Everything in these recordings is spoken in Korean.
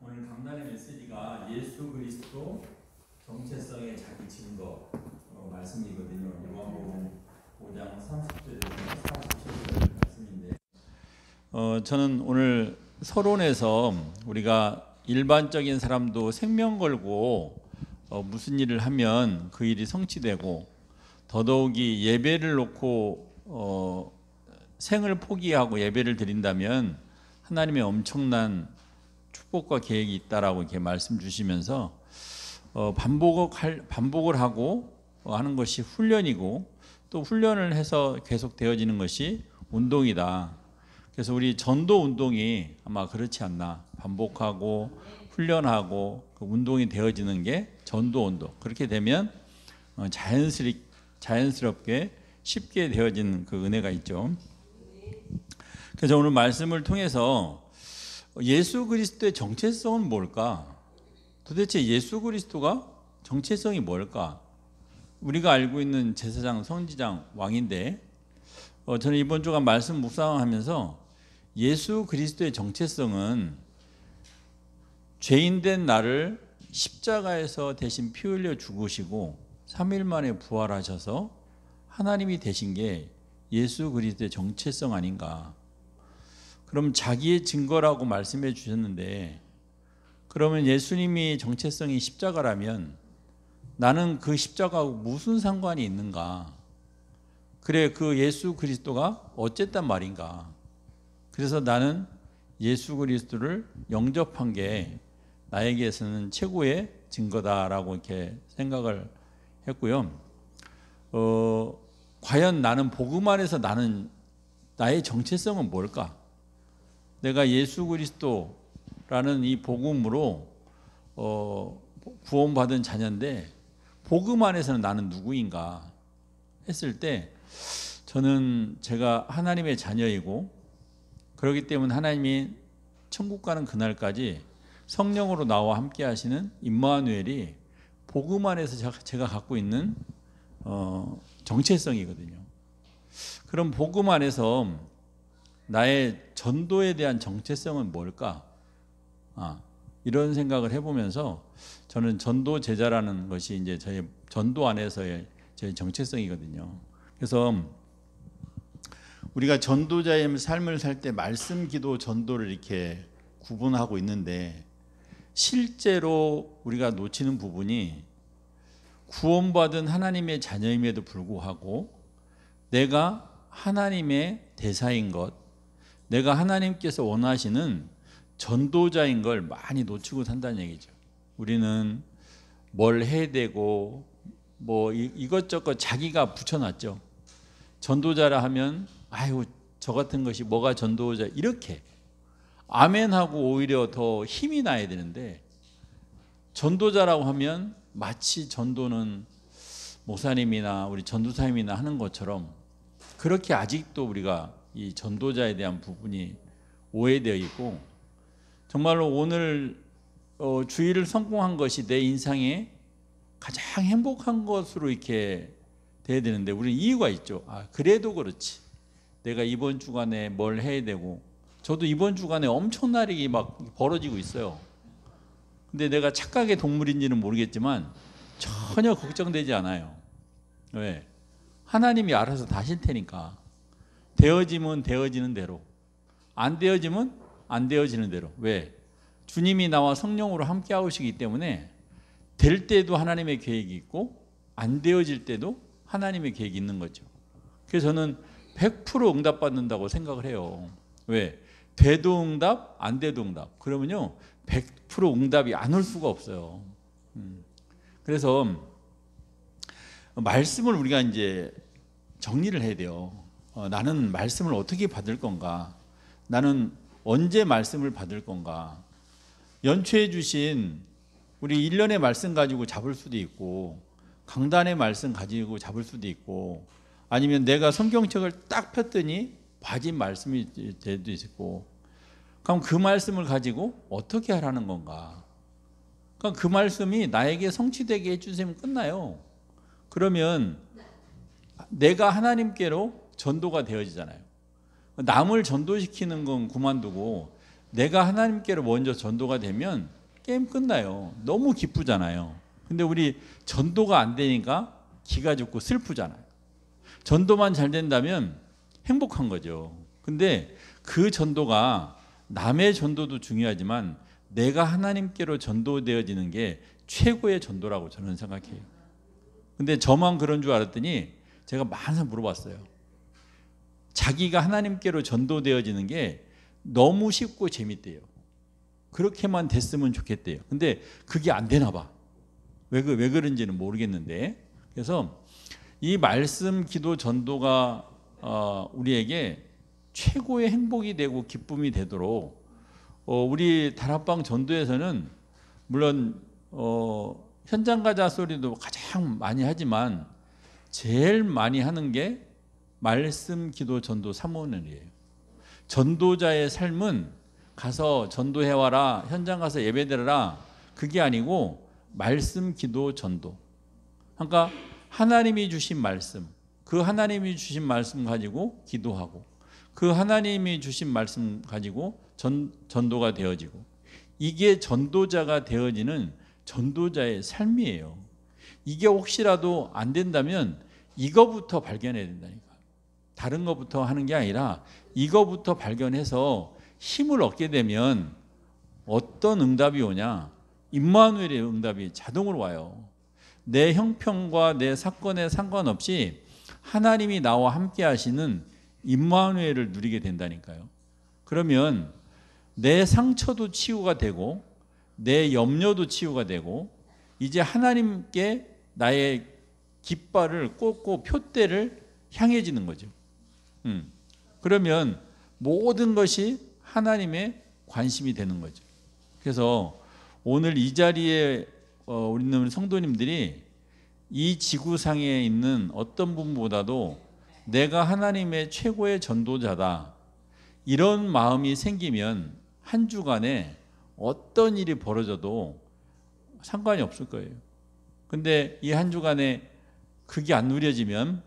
오늘 강단의 메시지가 예수 그리스도 정체성의 자기 증거 말씀이거든요. 요한복음 5장 30절에서 47절 말씀인데 저는 오늘 서론에서 우리가 일반적인 사람도 생명 걸고 무슨 일을 하면 그 일이 성취되고 더더욱이 예배를 놓고 생을 포기하고 예배를 드린다면 하나님의 엄청난 축복과 계획이 있다라고 이렇게 말씀 주시면서 반복을 하고 하는 것이 훈련이고 또 훈련을 해서 계속 되어지는 것이 운동이다. 그래서 우리 전도 운동이 아마 그렇지 않나. 반복하고 훈련하고 그 운동이 되어지는 게 전도 운동. 그렇게 되면 자연스럽게 쉽게 되어지는 그 은혜가 있죠. 그래서 오늘 말씀을 통해서 예수 그리스도의 정체성은 뭘까? 도대체 예수 그리스도가 정체성이 뭘까? 우리가 알고 있는 제사장, 선지장, 왕인데 저는 이번 주간 말씀 묵상하면서 예수 그리스도의 정체성은 죄인된 나를 십자가에서 대신 피 흘려 죽으시고 3일 만에 부활하셔서 하나님이 되신 게 예수 그리스도의 정체성 아닌가? 그럼 자기의 증거라고 말씀해 주셨는데 그러면 예수님이 정체성이 십자가라면 나는 그 십자가하고 무슨 상관이 있는가? 그래, 그 예수 그리스도가 어쨌단 말인가? 그래서 나는 예수 그리스도를 영접한 게 나에게서는 최고의 증거다라고 이렇게 생각을 했고요. 과연 나는 복음 안에서 나의 정체성은 뭘까? 내가 예수 그리스도라는 이 복음으로 구원받은 자녀인데 복음 안에서는 나는 누구인가 했을 때 저는 제가 하나님의 자녀이고 그렇기 때문에 하나님이 천국 가는 그날까지 성령으로 나와 함께 하시는 임마누엘이 복음 안에서 제가 갖고 있는 정체성이거든요. 그럼 복음 안에서 나의 전도에 대한 정체성은 뭘까? 이런 생각을 해보면서 저는 전도 제자라는 것이 이제 저희 전도 안에서의 저희 정체성이거든요. 그래서 우리가 전도자의 삶을 살 때 말씀, 기도, 전도를 이렇게 구분하고 있는데 실제로 우리가 놓치는 부분이 구원받은 하나님의 자녀임에도 불구하고 내가 하나님의 대사인 것, 내가 하나님께서 원하시는 전도자인 걸 많이 놓치고 산다는 얘기죠. 우리는 뭘 해야 되고 뭐 이것저것 자기가 붙여놨죠. 전도자라 하면 아유 저 같은 것이 뭐가 전도자 이렇게 아멘하고 오히려 더 힘이 나야 되는데 전도자라고 하면 마치 전도는 목사님이나 우리 전도사님이나 하는 것처럼 그렇게 아직도 우리가 이 전도자에 대한 부분이 오해되어 있고 정말로 오늘 주일을 성공한 것이 내 인생에 가장 행복한 것으로 이렇게 돼야 되는데 우리는 이유가 있죠. 그래도 그렇지. 내가 이번 주간에 뭘 해야 되고 저도 이번 주간에 엄청난 일이 막 벌어지고 있어요. 근데 내가 착각의 동물인지는 모르겠지만 전혀 걱정되지 않아요. 왜? 하나님이 알아서 다 하실 테니까. 되어지면 되어지는 대로, 안 되어지면 안 되어지는 대로. 왜? 주님이 나와 성령으로 함께 하시기 때문에 될 때도 하나님의 계획이 있고 안 되어질 때도 하나님의 계획이 있는 거죠. 그래서 저는 100% 응답받는다고 생각을 해요. 왜? 돼도 응답, 안 돼도 응답. 그러면요 100% 응답이 안 올 수가 없어요. 그래서 말씀을 우리가 이제 정리를 해야 돼요. 나는 말씀을 어떻게 받을 건가? 나는 언제 말씀을 받을 건가? 연초해 주신 우리 1년의 말씀 가지고 잡을 수도 있고 강단의 말씀 가지고 잡을 수도 있고 아니면 내가 성경책을 딱 폈더니 봐진 말씀이 될 수도 있고 그럼 그 말씀을 가지고 어떻게 하라는 건가? 그러니까 그 말씀이 나에게 성취되게 해주시면 끝나요. 그러면 내가 하나님께로 전도가 되어지잖아요. 남을 전도시키는 건 그만두고 내가 하나님께로 먼저 전도가 되면 게임 끝나요. 너무 기쁘잖아요. 근데 우리 전도가 안 되니까 기가 죽고 슬프잖아요. 전도만 잘 된다면 행복한 거죠. 근데 그 전도가 남의 전도도 중요하지만 내가 하나님께로 전도되어지는 게 최고의 전도라고 저는 생각해요. 근데 저만 그런 줄 알았더니 제가 많은 사람 물어봤어요. 자기가 하나님께로 전도되어지는 게 너무 쉽고 재밌대요. 그렇게만 됐으면 좋겠대요. 근데 그게 안 되나 봐. 왜 그런지는 모르겠는데. 그래서 이 말씀, 기도, 전도가 우리에게 최고의 행복이 되고 기쁨이 되도록 우리 다락방 전도에서는 물론 현장 가자 소리도 가장 많이 하지만 제일 많이 하는 게 말씀, 기도, 전도 3원이에요. 전도자의 삶은 가서 전도해와라, 현장 가서 예배드려라, 그게 아니고 말씀, 기도, 전도. 그러니까 하나님이 주신 말씀, 그 하나님이 주신 말씀 가지고 기도하고, 그 하나님이 주신 말씀 가지고 전도가 되어지고, 이게 전도자가 되어지는 전도자의 삶이에요. 이게 혹시라도 안 된다면 이거부터 발견해야 된다니까. 다른 것부터 하는 게 아니라 이거부터 발견해서 힘을 얻게 되면 어떤 응답이 오냐? 임마누엘의 응답이 자동으로 와요. 내 형편과 내 사건에 상관없이 하나님이 나와 함께 하시는 임마누엘을 누리게 된다니까요. 그러면 내 상처도 치유가 되고 내 염려도 치유가 되고 이제 하나님께 나의 깃발을 꽂고 표대를 향해지는 거죠. 그러면 모든 것이 하나님의 관심이 되는 거죠. 그래서 오늘 이 자리에 우리는 성도님들이 이 지구상에 있는 어떤 분보다도 내가 하나님의 최고의 전도자다, 이런 마음이 생기면 한 주간에 어떤 일이 벌어져도 상관이 없을 거예요. 근데 이 한 주간에 그게 안 누려지면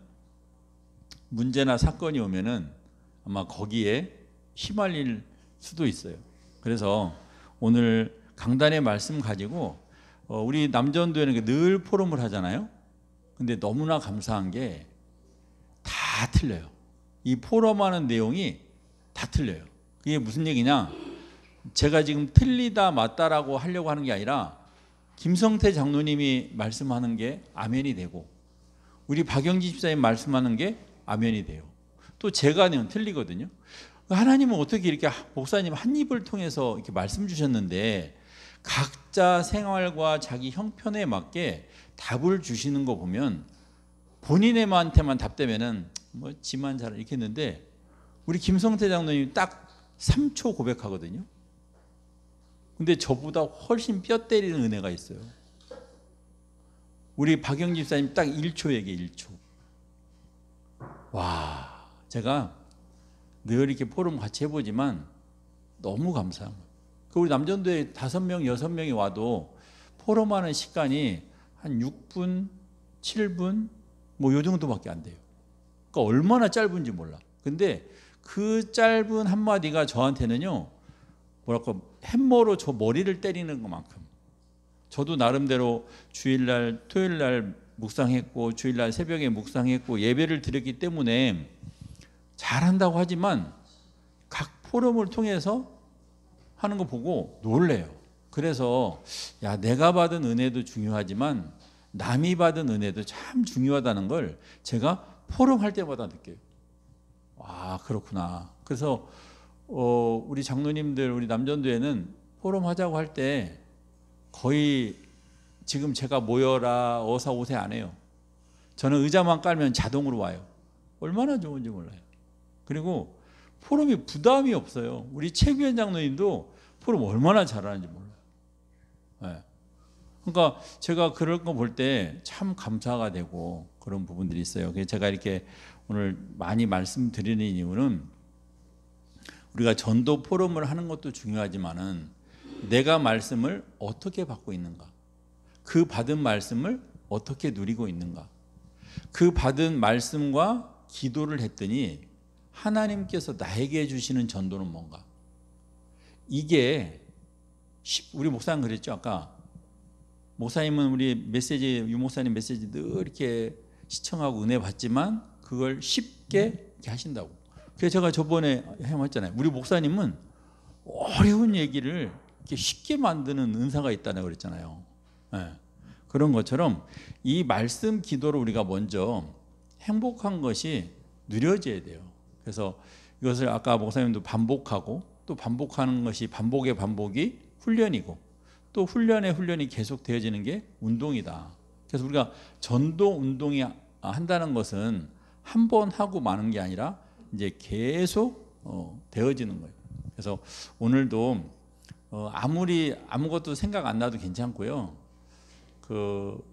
문제나 사건이 오면은 아마 거기에 휘말릴 수도 있어요. 그래서 오늘 강단의 말씀 가지고 우리 남전도에는 늘 포럼을 하잖아요. 근데 너무나 감사한 게 다 틀려요. 이 포럼하는 내용이 다 틀려요. 그게 무슨 얘기냐? 제가 지금 틀리다 맞다라고 하려고 하는 게 아니라 김성태 장로님이 말씀하는 게 아멘이 되고 우리 박영지 집사님 말씀하는 게 아멘이 돼요. 또 제가는 틀리거든요. 하나님은 어떻게 이렇게 목사님 한 입을 통해서 이렇게 말씀 주셨는데 각자 생활과 자기 형편에 맞게 답을 주시는 거 보면 본인한테만 답되면은 뭐 지만 잘 이렇게 했는데 우리 김성태 장로님 딱 3초 고백하거든요. 근데 저보다 훨씬 뼈 때리는 은혜가 있어요. 우리 박영지 집사님 딱 1초 얘기해, 1초. 와, 제가 늘 이렇게 포럼 같이 해보지만 너무 감사한 거예요. 우리 남전도에 5명, 6명이 와도 포럼하는 시간이 한 6분, 7분 뭐 요 정도밖에 안 돼요. 그러니까 얼마나 짧은지 몰라. 근데 그 짧은 한마디가 저한테는요, 뭐랄까 햄머로 저 머리를 때리는 것만큼. 저도 나름대로 주일날, 토요일날 묵상했고 주일날 새벽에 묵상했고 예배를 드렸기 때문에 잘한다고 하지만 각 포럼을 통해서 하는 거 보고 놀래요. 그래서 야, 내가 받은 은혜도 중요하지만 남이 받은 은혜도 참 중요하다는 걸 제가 포럼 할 때마다 느껴요. 와, 그렇구나. 그래서 우리 장로님들, 우리 남전도에는 포럼 하자고 할 때 거의 지금 제가 모여라, 어서 오세요 안 해요. 저는 의자만 깔면 자동으로 와요. 얼마나 좋은지 몰라요. 그리고 포럼이 부담이 없어요. 우리 최규현 장로님도 포럼 얼마나 잘하는지 몰라요. 네. 그러니까 제가 그런 거 볼 때 참 감사가 되고 그런 부분들이 있어요. 그래서 제가 이렇게 오늘 많이 말씀드리는 이유는 우리가 전도 포럼을 하는 것도 중요하지만은 내가 말씀을 어떻게 받고 있는가, 그 받은 말씀을 어떻게 누리고 있는가, 그 받은 말씀과 기도를 했더니 하나님께서 나에게 주시는 전도는 뭔가, 이게 우리 목사님 그랬죠. 아까 목사님은 우리 메시지, 유 목사님 메시지 늘 이렇게 시청하고 은혜 받지만 그걸 쉽게 이렇게 하신다고. 그래서 제가 저번에 해봤잖아요. 우리 목사님은 어려운 얘기를 이렇게 쉽게 만드는 은사가 있다고 그랬잖아요. 네. 그런 것처럼 이 말씀 기도를 우리가 먼저 행복한 것이 누려져야 돼요. 그래서 이것을 아까 목사님도 반복하고 또 반복하는 것이 반복의 반복이 훈련이고 또 훈련의 훈련이 계속 되어지는 게 운동이다. 그래서 우리가 전도 운동이 한다는 것은 한 번 하고 마는 게 아니라 이제 계속 되어지는 거예요. 그래서 오늘도 아무리 아무것도 생각 안 나도 괜찮고요.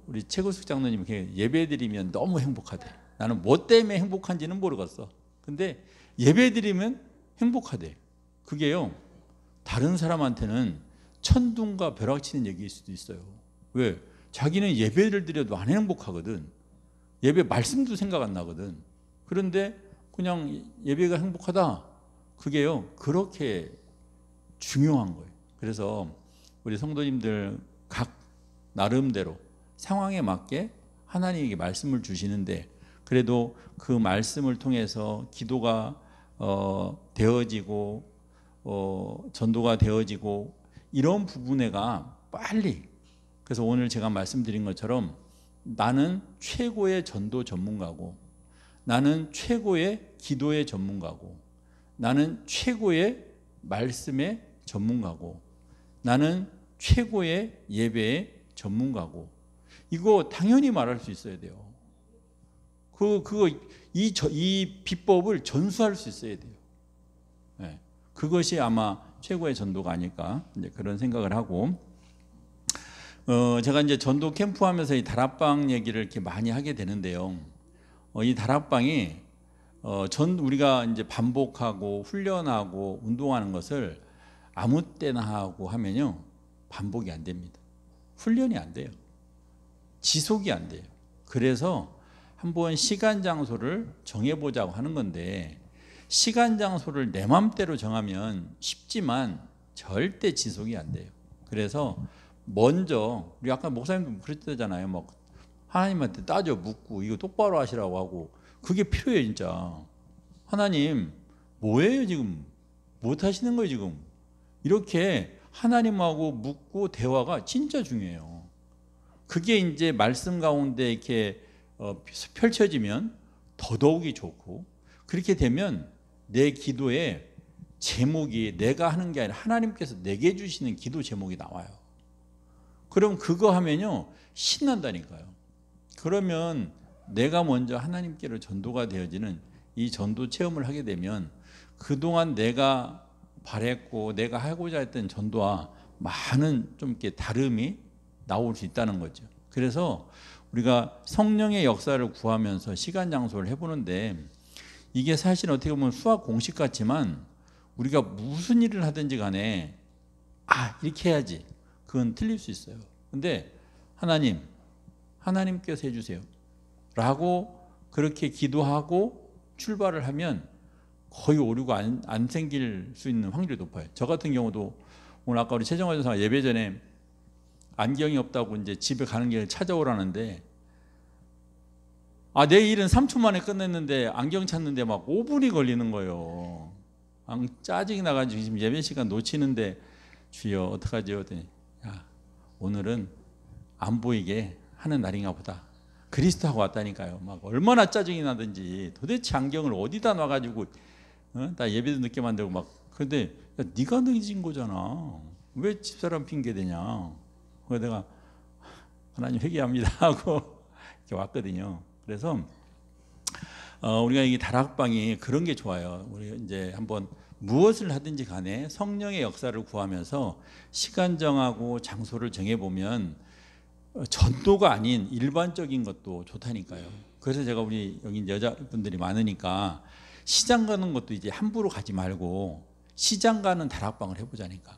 우리 최구숙 장로님 예배 드리면 너무 행복하대. 나는 뭐 때문에 행복한지는 모르겠어. 근데 예배 드리면 행복하대. 그게요, 다른 사람한테는 천둥과 벼락치는 얘기일 수도 있어요. 왜? 자기는 예배를 드려도 안 행복하거든. 예배 말씀도 생각 안 나거든. 그런데 그냥 예배가 행복하다. 그게요, 그렇게 중요한 거예요. 그래서 우리 성도님들 각 나름대로 상황에 맞게 하나님에게 말씀을 주시는데, 그래도 그 말씀을 통해서 기도가 되어지고 전도가 되어지고 이런 부분에가 빨리, 그래서 오늘 제가 말씀드린 것처럼 나는 최고의 전도 전문가고, 나는 최고의 기도의 전문가고, 나는 최고의 말씀의 전문가고, 나는 최고의 예배의 전문가고, 이거 당연히 말할 수 있어야 돼요. 이 비법을 전수할 수 있어야 돼요. 네. 그것이 아마 최고의 전도가 아닐까, 이제 그런 생각을 하고, 제가 이제 전도 캠프 하면서 이 다락방 얘기를 이렇게 많이 하게 되는데요. 이 다락방이 우리가 이제 반복하고 훈련하고 운동하는 것을 아무 때나 하고 하면요, 반복이 안 됩니다. 훈련이 안 돼요. 지속이 안 돼요. 그래서 한번 시간 장소를 정해보자고 하는 건데, 시간 장소를 내 맘대로 정하면 쉽지만 절대 지속이 안 돼요. 그래서 먼저 우리 아까 목사님도 그랬잖아요. 막 하나님한테 따져 묻고 이거 똑바로 하시라고 하고, 그게 필요해요. 진짜 하나님 뭐예요 지금, 못 하시는 거예요 지금. 이렇게 하나님하고 묻고 대화가 진짜 중요해요. 그게 이제 말씀 가운데 이렇게 펼쳐지면 더더욱이 좋고, 그렇게 되면 내 기도의 제목이 내가 하는 게 아니라 하나님께서 내게 주시는 기도 제목이 나와요. 그럼 그거 하면요 신난다니까요. 그러면 내가 먼저 하나님께로 전도가 되어지는 이 전도 체험을 하게 되면 그동안 내가 바랬고 내가 하고자 했던 전도와 많은 좀 이렇게 다름이 나올 수 있다는 거죠. 그래서 우리가 성령의 역사를 구하면서 시간 장소를 해보는데, 이게 사실 어떻게 보면 수학 공식 같지만 우리가 무슨 일을 하든지 간에 이렇게 해야지, 그건 틀릴 수 있어요. 근데 하나님께서 해주세요 라고 그렇게 기도하고 출발을 하면 거의 오류가 안 생길 수 있는 확률이 높아요. 저 같은 경우도 오늘 아까 우리 최정화 전사가 예배 전에 안경이 없다고 이제 집에 가는 길을 찾아오라는데, 내 일은 3초 만에 끝냈는데 안경 찾는데 막 5분이 걸리는 거예요. 짜증이 나가지고 지금 예배 시간 놓치는데 주여 어떡하지? 그랬더니 오늘은 안 보이게 하는 날인가 보다. 그리스도하고 왔다니까요. 막 얼마나 짜증이 나든지 도대체 안경을 어디다 놔가지고 나 예배도 늦게 만들고 막. 그런데 네가 늦은 거잖아. 왜 집사람 핑계 대냐. 그래서 내가 하나님 회개합니다 하고 이렇게 왔거든요. 그래서 우리가 이 다락방이 그런 게 좋아요. 우리 이제 한번 무엇을 하든지 간에 성령의 역사를 구하면서 시간 정하고 장소를 정해보면 전도가 아닌 일반적인 것도 좋다니까요. 그래서 제가 우리 여기 여자분들이 많으니까 시장 가는 것도 이제 함부로 가지 말고 시장 가는 다락방을 해보자니까.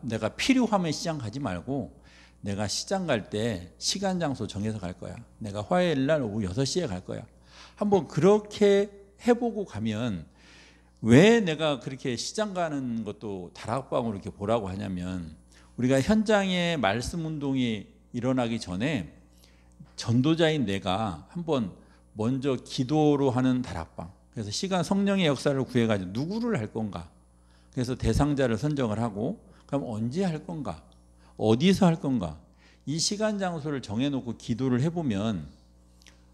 내가 필요하면 시장 가지 말고 내가 시장 갈 때 시간 장소 정해서 갈 거야. 내가 화요일 날 오후 6시에 갈 거야. 한번 그렇게 해보고 가면 왜 내가 그렇게 시장 가는 것도 다락방으로 이렇게 보라고 하냐면, 우리가 현장에 말씀 운동이 일어나기 전에 전도자인 내가 한번 먼저 기도로 하는 다락방, 그래서 시간 성령의 역사를 구해가지고 누구를 할 건가, 그래서 대상자를 선정을 하고, 그럼 언제 할 건가, 어디서 할 건가, 이 시간 장소를 정해놓고 기도를 해보면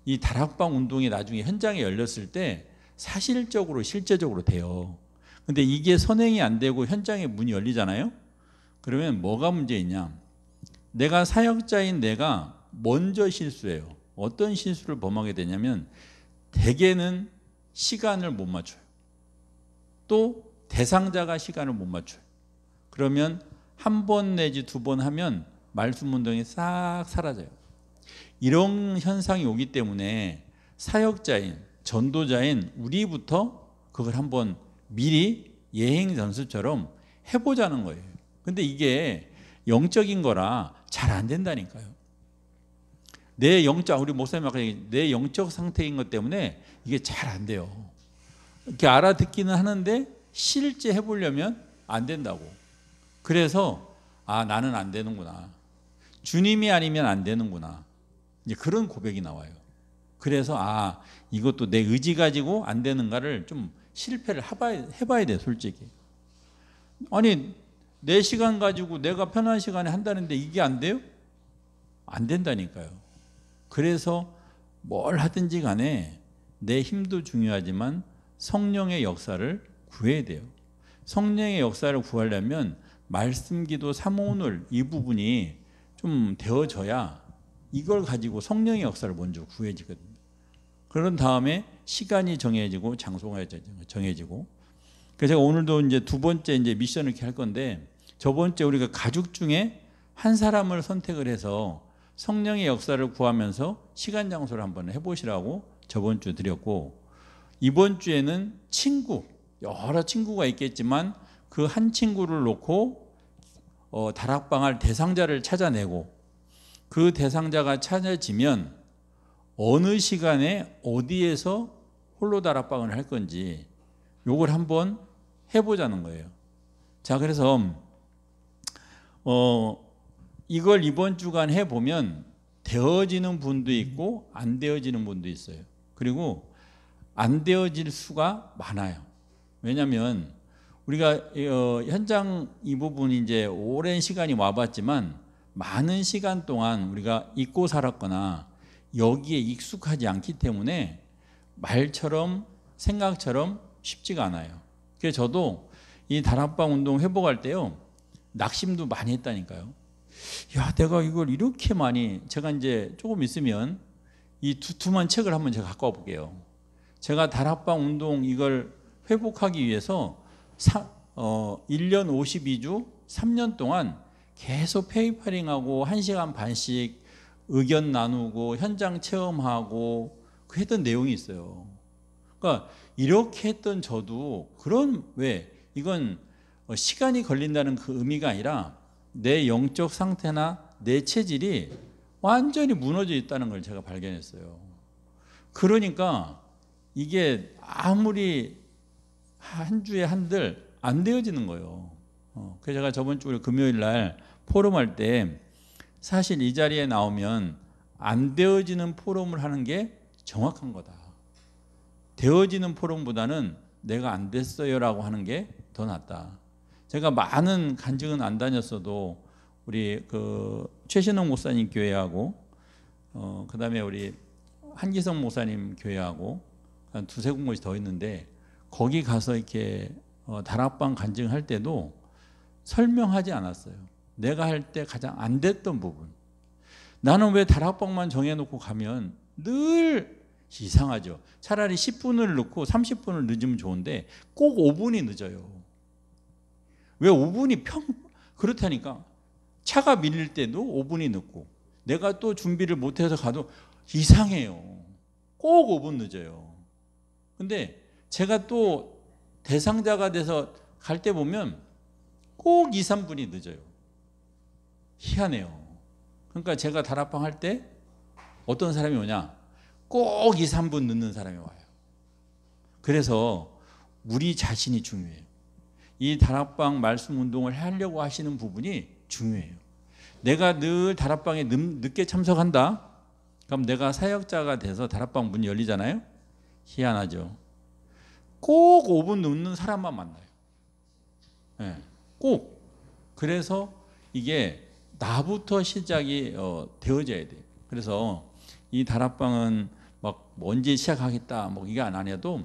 이 다락방 운동이 나중에 현장에 열렸을 때 사실적으로 실제적으로 돼요. 근데 이게 선행이 안 되고 현장에 문이 열리잖아요. 그러면 뭐가 문제있냐, 내가 사역자인 내가 먼저 실수해요. 어떤 실수를 범하게 되냐면, 대개는 시간을 못 맞춰요. 또 대상자가 시간을 못 맞춰요. 그러면 한 번 내지 두 번 하면 말씀 운동이 싹 사라져요. 이런 현상이 오기 때문에 사역자인, 전도자인 우리부터 그걸 한번 미리 예행 전술처럼 해보자는 거예요. 근데 이게 영적인 거라 잘 안 된다니까요. 우리 목사님 아까 내 영적 상태인 것 때문에 이게 잘 안 돼요. 이렇게 알아듣기는 하는데 실제 해보려면 안 된다고. 그래서 나는 안 되는구나, 주님이 아니면 안 되는구나, 이제 그런 고백이 나와요. 그래서 이것도 내 의지 가지고 안 되는가를 좀 실패를 해봐야 돼. 솔직히 아니, 내 시간 가지고 내가 편한 시간에 한다는데 이게 안 돼요? 안 된다니까요. 그래서 뭘 하든지 간에 내 힘도 중요하지만 성령의 역사를 구해야 돼요. 성령의 역사를 구하려면 말씀기도 사모오늘 이 부분이 좀 되어져야 이걸 가지고 성령의 역사를 먼저 구해지거든요. 그런 다음에 시간이 정해지고 장소가 정해지고. 그래서 제가 오늘도 이제 두 번째 이제 미션을 이렇게 할 건데, 저번 주에 우리가 가족 중에 한 사람을 선택을 해서 성령의 역사를 구하면서 시간 장소를 한번 해보시라고 저번 주 드렸고, 이번 주에는 여러 친구가 있겠지만 그 한 친구를 놓고 다락방할 대상자를 찾아내고, 그 대상자가 찾아지면 어느 시간에 어디에서 홀로 다락방을 할 건지 요걸 한번 해보자는 거예요. 자, 그래서 이걸 이번 주간 해보면 되어지는 분도 있고 안 되어지는 분도 있어요. 그리고 안 되어질 수가 많아요. 왜냐하면 우리가 현장 이 부분이 이제 오랜 시간이 와봤지만 많은 시간 동안 우리가 잊고 살았거나 여기에 익숙하지 않기 때문에 말처럼 생각처럼 쉽지가 않아요. 그래서 저도 이 다락방 운동 회복할 때요, 낙심도 많이 했다니까요. 내가 이걸 이렇게 많이, 제가 이제 조금 있으면 이 두툼한 책을 한번 제가 갖고 와볼게요. 제가 다락방 운동 이걸 회복하기 위해서 1년 52주 3년 동안 계속 페이퍼링하고 1시간 반씩 의견 나누고 현장 체험하고 했던 내용이 있어요. 그러니까 이렇게 했던 저도 이건 시간이 걸린다는 그 의미가 아니라 내 영적 상태나 내 체질이 완전히 무너져 있다는 걸 제가 발견했어요. 그러니까 이게 아무리 한 주에 한들 안 되어지는 거예요. 그래서 제가 저번 주 금요일 날 포럼할 때 사실 이 자리에 나오면 안 되어지는 포럼을 하는 게 정확한 거다. 되어지는 포럼보다는 내가 안 됐어요라고 하는 게 더 낫다. 제가 많은 간증은 안 다녔어도 우리 최신홍 목사님 교회하고 그다음에 우리 한기성 목사님 교회하고 한 두세 군것이 더 있는데, 거기 가서 이렇게 다락방 간증할 때도 설명하지 않았어요. 내가 할 때 가장 안 됐던 부분. 나는 왜 다락방만 정해놓고 가면 늘 이상하죠. 차라리 10분을 넣고 30분을 늦으면 좋은데 꼭 5분이 늦어요. 왜 5분이 그렇다니까. 차가 밀릴 때도 5분이 늦고, 내가 또 준비를 못해서 가도 이상해요. 꼭 5분 늦어요. 근데 제가 또 대상자가 돼서 갈 때 보면 꼭 2, 3분이 늦어요. 희한해요. 그러니까 제가 다락방 할 때 어떤 사람이 오냐, 꼭 2, 3분 늦는 사람이 와요. 그래서 우리 자신이 중요해요. 이 다락방 말씀 운동을 하려고 하시는 부분이 중요해요. 내가 늘 다락방에 늦게 참석한다. 그럼 내가 사역자가 돼서 다락방 문이 열리잖아요. 희한하죠. 꼭 5분 늦는 사람만 만나요. 네, 꼭. 그래서 이게 나부터 시작이 되어져야 돼요. 그래서 이 다락방은 막 언제 시작하겠다 뭐 이게 안 아니어도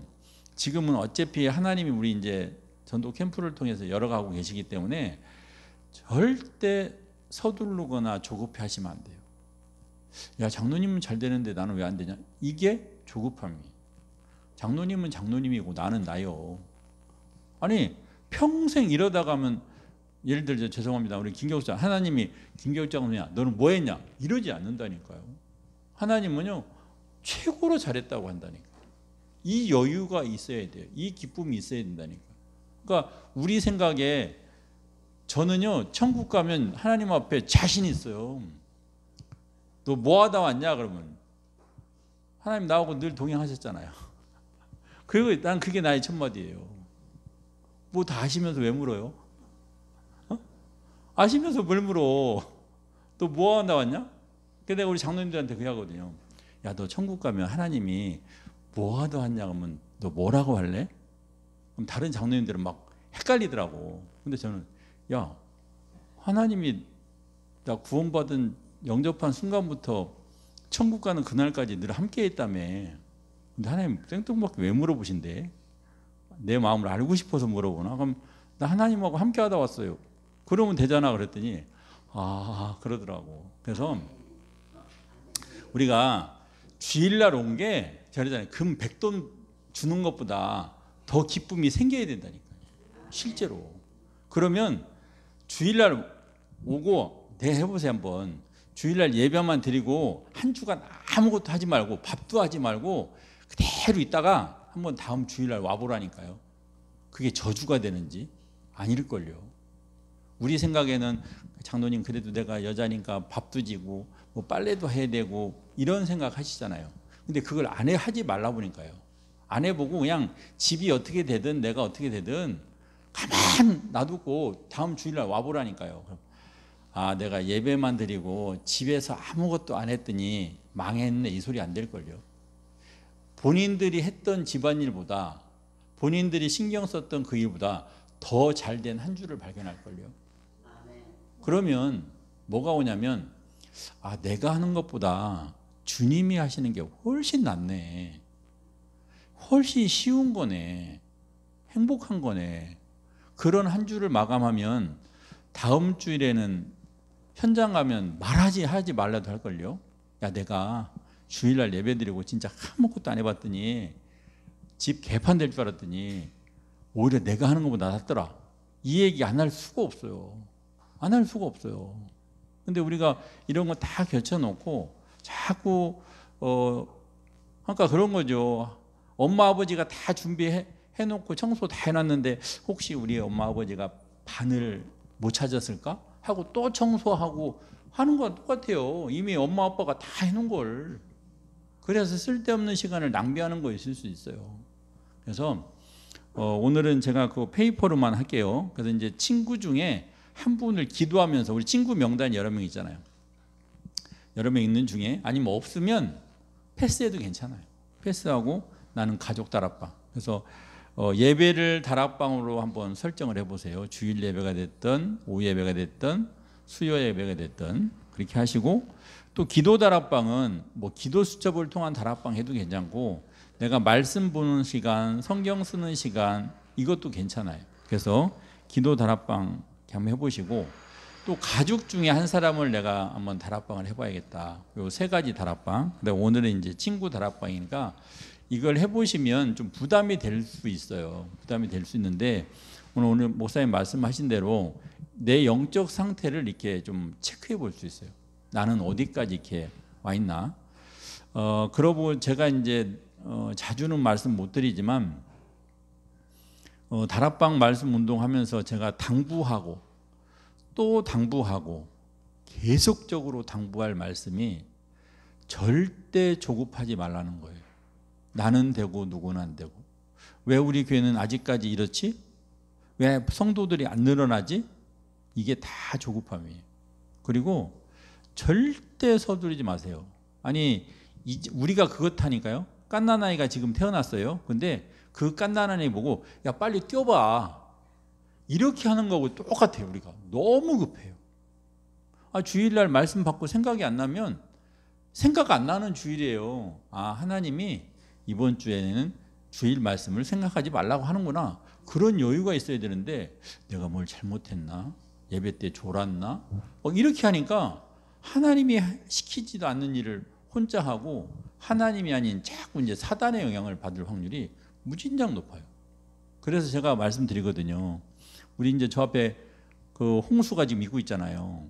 지금은 어차피 하나님이 우리 이제 전도 캠프를 통해서 열어가고 계시기 때문에 절대 서두르거나 조급해 하시면 안 돼요. 야, 장로님은 잘 되는데 나는 왜 안 되냐? 이게 조급함이에요. 장로님은 장로님이고 나는 나요. 아니 평생 이러다 가면 예를 들어 죄송합니다. 우리 김교육장 하나님이 김교육장이야 너는 뭐 했냐? 이러지 않는다니까요. 하나님은요 최고로 잘했다고 한다니까. 이 여유가 있어야 돼요. 이 기쁨이 있어야 된다니까. 그러니까 우리 생각에 저는요 천국 가면 하나님 앞에 자신 있어요. 너 뭐 하다 왔냐 그러면 하나님 나하고 늘 동행하셨잖아요. 그리고 난 그게 나의 첫마디예요. 뭐 다 아시면서 왜 물어요? 아시면서 뭘 물어? 너 뭐 하다 왔냐? 근데 내가 우리 장로님들한테 그렇게 하거든요. 야, 너 천국 가면 하나님이 뭐 하다 왔냐 그러면 너 뭐라고 할래? 그럼 다른 장로님들은 막 헷갈리더라고. 근데 저는 야, 하나님이 나 구원받은 영접한 순간부터 천국 가는 그날까지 늘 함께 했다며. 근데 하나님 생뚱맞게 왜 물어보신대? 내 마음을 알고 싶어서 물어보나? 그럼 나 하나님하고 함께 하다 왔어요. 그러면 되잖아 그랬더니 아 그러더라고. 그래서 우리가 주일날 온 게 저러잖아요. 금 100돈 주는 것보다 더 기쁨이 생겨야 된다니까요. 실제로. 그러면 주일날 오고 해보세요 한번. 주일날 예배만 드리고 한 주간 아무것도 하지 말고 밥도 하지 말고 그대로 있다가 한번 다음 주일날 와보라니까요. 그게 저주가 되는지 아닐걸요. 우리 생각에는 장로님 그래도 내가 여자니까 밥도 지고 뭐 빨래도 해야 되고 이런 생각 하시잖아요. 근데 그걸 하지 말라 보니까요. 안 해보고 그냥 집이 어떻게 되든 내가 어떻게 되든 가만 놔두고 다음 주일날 와보라니까요. 아 내가 예배만 드리고 집에서 아무것도 안 했더니 망했네 이 소리 안 될걸요. 본인들이 했던 집안일보다 본인들이 신경 썼던 그 일보다 더 잘된 한 주를 발견할걸요. 그러면 뭐가 오냐면 아 내가 하는 것보다 주님이 하시는 게 훨씬 낫네. 훨씬 쉬운 거네. 행복한 거네. 그런 한 주를 마감하면 다음 주일에는 현장 가면 하지 말라도 할걸요. 야 내가 주일날 예배드리고 진짜 아무것도 안 해봤더니 집 개판될 줄 알았더니 오히려 내가 하는 것보다 낫더라. 이 얘기 안 할 수가 없어요. 안 할 수가 없어요. 근데 우리가 이런 거 다 결쳐놓고 자꾸 그러니까 그런 거죠. 엄마 아버지가 다 준비해놓고 청소 다 해놨는데 혹시 우리 엄마 아버지가 반을 못 찾았을까? 하고 또 청소하고 하는 건 똑같아요. 이미 엄마 아빠가 다 해놓은 걸. 그래서 쓸데없는 시간을 낭비하는 거 있을 수 있어요. 그래서 오늘은 제가 그 페이퍼로만 할게요. 그래서 이제 친구 중에 한 분을 기도하면서 우리 친구 명단 여러 명 있잖아요. 여러 명 있는 중에 아니면 없으면 패스해도 괜찮아요. 패스하고 나는 가족 다락방. 그래서 예배를 다락방으로 한번 설정을 해보세요. 주일 예배가 됐든 오후 예배가 됐든 수요 예배가 됐든 그렇게 하시고 또 기도 다락방은 뭐 기도 수첩을 통한 다락방 해도 괜찮고 내가 말씀 보는 시간, 성경 쓰는 시간 이것도 괜찮아요. 그래서 기도 다락방 한번 해보시고 또 가족 중에 한 사람을 내가 한번 다락방을 해봐야겠다. 요 세 가지 다락방. 근데 오늘은 이제 친구 다락방이니까 이걸 해보시면 좀 부담이 될 수 있어요. 부담이 될 수 있는데 오늘 목사님 말씀하신 대로 내 영적 상태를 이렇게 좀 체크해 볼 수 있어요. 나는 어디까지 이렇게 와 있나? 그러고 제가 이제 자주는 말씀 못 드리지만 다락방 말씀 운동하면서 제가 당부하고 또 당부하고 계속적으로 당부할 말씀이 절대 조급하지 말라는 거예요. 나는 되고 누구는 안 되고 왜 우리 교회는 아직까지 이렇지? 왜 성도들이 안 늘어나지? 이게 다 조급함이에요. 그리고 절대 서두르지 마세요. 아니 우리가 그렇다니까요. 갓난아이가 지금 태어났어요. 근데 그 갓난아이 보고 야 빨리 뛰어봐. 이렇게 하는 거하고 똑같아요. 우리가 너무 급해요. 주일날 말씀 받고 생각이 안 나면 생각 안 나는 주일이에요. 하나님이 이번 주에는 주일 말씀을 생각하지 말라고 하는구나. 그런 여유가 있어야 되는데 내가 뭘 잘못했나? 예배 때 졸았나? 이렇게 하니까 하나님이 시키지도 않는 일을 혼자 하고 하나님이 아닌 자꾸 이제 사단의 영향을 받을 확률이 무진장 높아요. 그래서 제가 말씀드리거든요. 우리 이제 저 앞에 그 홍수가 지금 있고 있잖아요.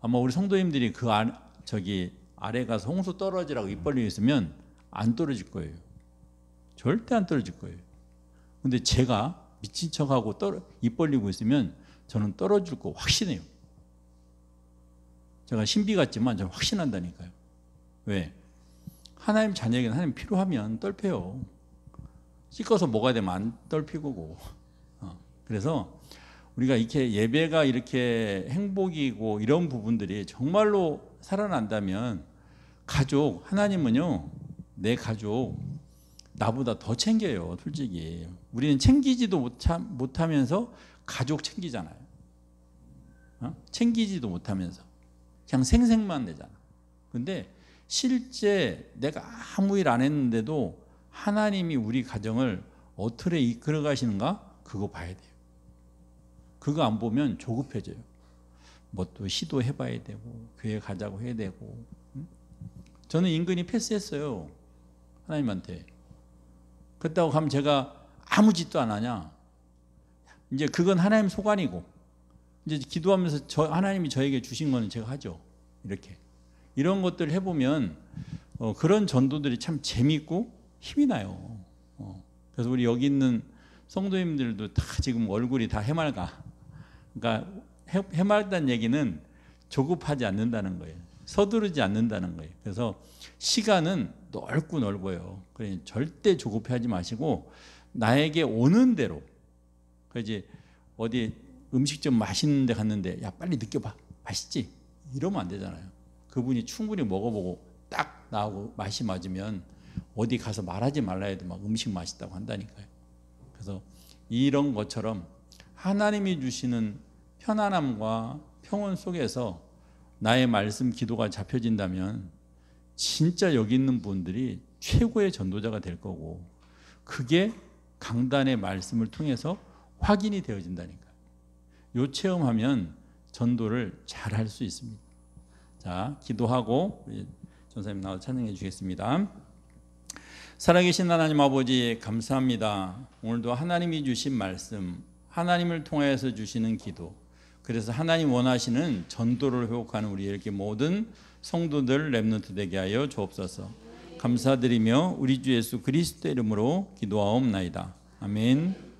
아마 우리 성도님들이 그 아래 가서 홍수 떨어지라고 입 벌리고 있으면 안 떨어질 거예요. 절대 안 떨어질 거예요. 근데 제가 미친 척하고 입 벌리고 있으면 저는 떨어질 거 확신해요. 제가 신비 같지만 저는 확신한다니까요. 왜? 하나님 자녀에게는 하나님 필요하면 떨펴요. 씻어서 먹어야 되면 안 떨피고. 그래서 우리가 이렇게 예배가 이렇게 행복이고 이런 부분들이 정말로 살아난다면 가족, 하나님은요 내 가족 나보다 더 챙겨요. 솔직히 우리는 챙기지도 못하면서 가족 챙기잖아요. 챙기지도 못하면서 그냥 생색만 내잖아. 근데 실제 내가 아무 일 안 했는데도 하나님이 우리 가정을 어떻게 이끌어 가시는가 그거 봐야 돼요. 그거 안 보면 조급해져요. 뭐 또 시도해 봐야 되고 교회 가자고 해야 되고. 저는 인근이 패스했어요. 하나님한테. 그렇다고 하면 제가 아무 짓도 안 하냐? 이제 그건 하나님 소관이고 이제 기도하면서 하나님이 저에게 주신 거는 제가 하죠. 이렇게. 이런 것들을 해보면 그런 전도들이 참 재밌고 힘이 나요. 그래서 우리 여기 있는 성도님들도 다 지금 얼굴이 다 해맑아. 그러니까 해맑다는 얘기는 조급하지 않는다는 거예요. 서두르지 않는다는 거예요. 그래서 시간은 넓고 넓어요. 그러니 절대 조급해하지 마시고 나에게 오는 대로. 이제 어디 음식점 맛있는 데 갔는데 야 빨리 느껴봐. 맛있지? 이러면 안 되잖아요. 그분이 충분히 먹어보고 딱 나오고 맛이 맞으면 어디 가서 말하지 말라 해도 막 음식 맛있다고 한다니까요. 그래서 이런 것처럼 하나님이 주시는 편안함과 평온 속에서 나의 말씀 기도가 잡혀진다면 진짜 여기 있는 분들이 최고의 전도자가 될 거고 그게 강단의 말씀을 통해서 확인이 되어진다니까요. 요 체험하면 전도를 잘 할 수 있습니다. 자, 기도하고 우리 전사님 나와서 찬양해 주겠습니다. 살아계신 하나님 아버지 감사합니다. 오늘도 하나님이 주신 말씀, 하나님을 통해서 주시는 기도, 그래서 하나님 원하시는 전도를 회복하는 우리 이렇게 모든 성도들 렘넌트 되게 하여 주옵소서. 감사드리며 우리 주 예수 그리스도 이름으로 기도하옵나이다. 아멘.